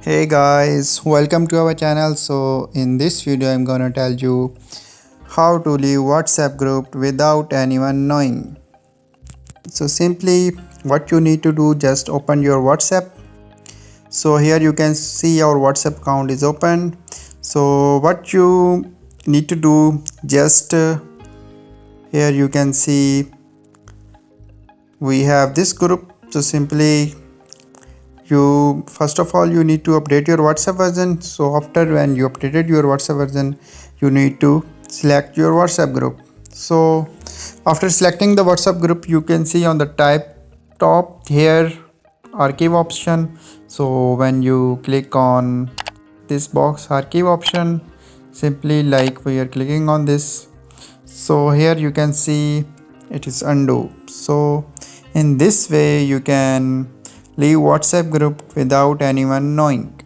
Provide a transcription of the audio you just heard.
Hey guys, welcome to our channel. So in this video I'm gonna tell you how to leave WhatsApp group without anyone knowing. So simply what you need to do, just open your WhatsApp. So here you can see our WhatsApp account is open. So what you need to do, just here you can see we have this group. So simply you first of all you need to update your WhatsApp version. So after when you updated your WhatsApp version, you need to select your WhatsApp group. So after selecting the WhatsApp group, you can see on the top here archive option. So when you click on this box archive option, simply like we are clicking on this, so here you can see it is undo. So in this way you can leave WhatsApp group without anyone knowing.